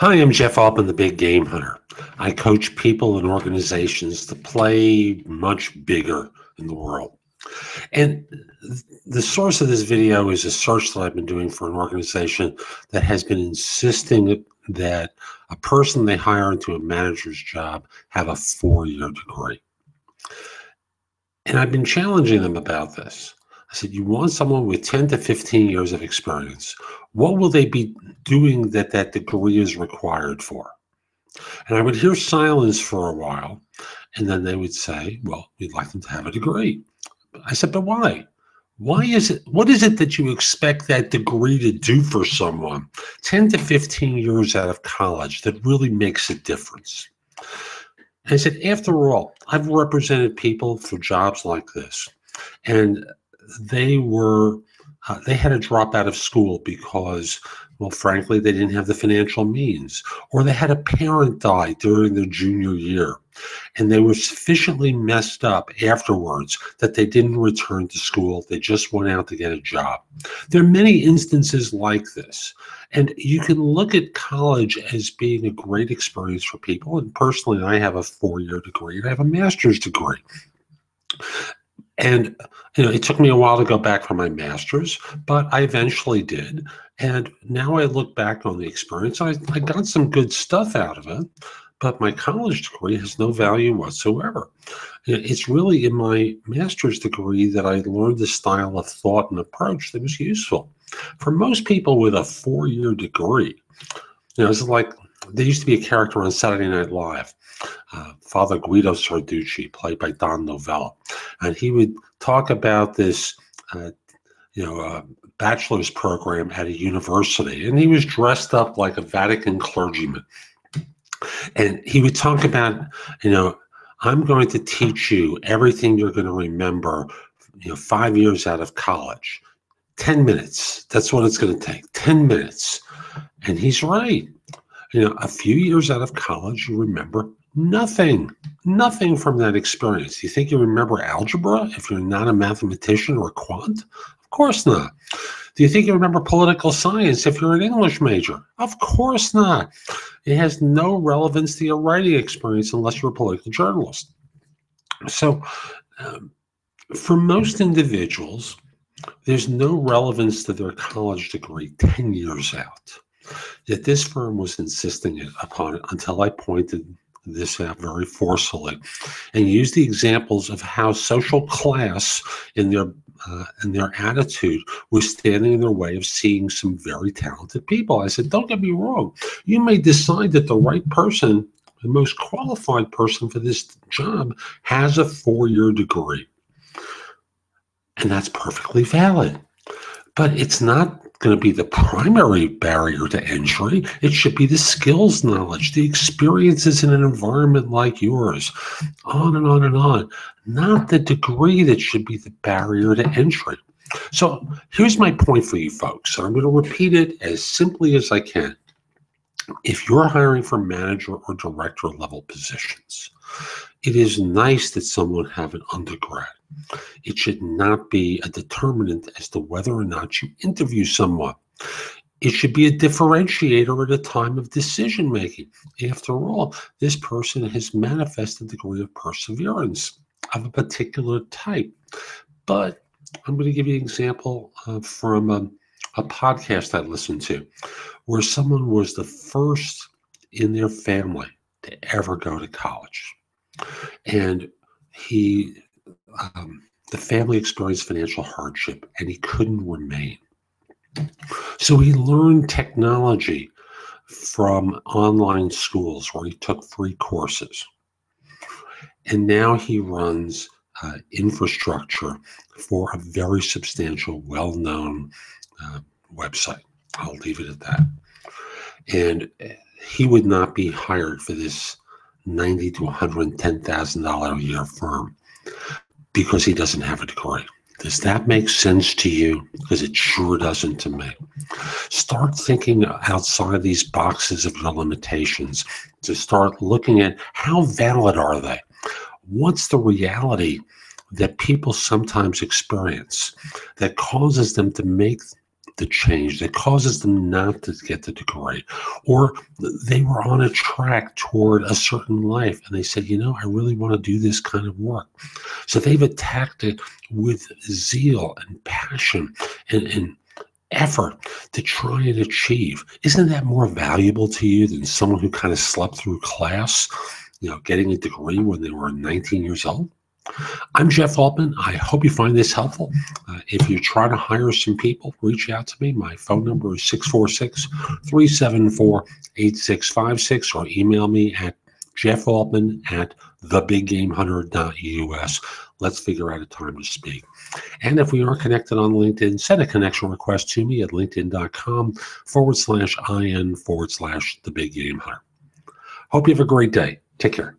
Hi, I'm Jeff Altman, the Big Game Hunter. I coach people and organizations to play much bigger in the world. And the source of this video is a search that I've been doing for an organization that has been insisting that a person they hire into a manager's job have a 4-year degree. And I've been challenging them about this. I said, you want someone with 10 to 15 years of experience. What will they be doing that degree is required for? And I would hear silence for a while, and then they would say, well, we'd like them to have a degree. I said, but why? Why is it? What is it that you expect that degree to do for someone 10 to 15 years out of college that really makes a difference? And I said, after all, I've represented people for jobs like this, and they had to drop out of school because, well, frankly, they didn't have the financial means, or they had a parent die during their junior year, and they were sufficiently messed up afterwards that they didn't return to school. They just went out to get a job. There are many instances like this, and you can look at college as being a great experience for people. And personally, I have a 4-year degree, and I have a master's degree. And it took me a while to go back for my master's, but I eventually did. And now I look back on the experience. I got some good stuff out of it, but my college degree has no value whatsoever. It's really in my master's degree that I learned the style of thought and approach that was useful. For most people with a 4-year degree, it's like there used to be a character on Saturday Night Live, Father Guido Sarducci, played by Don Novella, and he would talk about this, bachelor's program at a university, and he was dressed up like a Vatican clergyman, and he would talk about, I'm going to teach you everything you're going to remember, 5 years out of college, 10 minutes. That's what it's going to take, 10 minutes, and he's right. A few years out of college, you remember nothing from that experience. You think you remember algebra if you're not a mathematician or a quant? Of course not. Do you think you remember political science if you're an English major? Of course not. It has no relevance to your writing experience unless you're a political journalist. So for most individuals, there's no relevance to their college degree 10 years out. Yet this firm was insisting upon it until I pointed this out very forcefully and used the examples of how social class in their attitude was standing in their way of seeing some very talented people. I said, don't get me wrong. You may decide that the right person, the most qualified person for this job, has a 4-year degree. And that's perfectly valid. But it's not going to be the primary barrier to entry. It should be the skills knowledge, the experiences in an environment like yours, on and on and on. Not the degree that should be the barrier to entry. So here's my point for you folks. I'm going to repeat it as simply as I can. If you're hiring for manager or director level positions, it is nice that someone have an undergrad. It should not be a determinant as to whether or not you interview someone. It should be a differentiator at a time of decision making. After all, this person has manifested a degree of perseverance of a particular type. But I'm going to give you an example from a podcast I listened to, where someone was the first in their family to ever go to college. And the family experienced financial hardship, and he couldn't remain. So he learned technology from online schools where he took free courses. And now he runs infrastructure for a very substantial, well-known website. I'll leave it at that. And he would not be hired for this $90,000 to $110,000 a year firm because he doesn't have a degree. Does that make sense to you? Because it sure doesn't to me. Start thinking outside these boxes of your limitations to start looking at how valid are they? What's the reality that people sometimes experience that causes them to make the change that causes them not to get the degree, or they were on a track toward a certain life and they said, I really want to do this kind of work. So they've attacked it with zeal and passion and effort to try and achieve. Isn't that more valuable to you than someone who kind of slept through class, getting a degree when they were 19 years old? I'm Jeff Altman. I hope you find this helpful. If you're trying to hire some people, reach out to me. My phone number is 646-374-8656, or email me at jeffaltman@thebiggamehunter.us. Let's figure out a time to speak. And if we are connected on LinkedIn, send a connection request to me at linkedin.com/IN/thebiggamehunter. Hope you have a great day. Take care.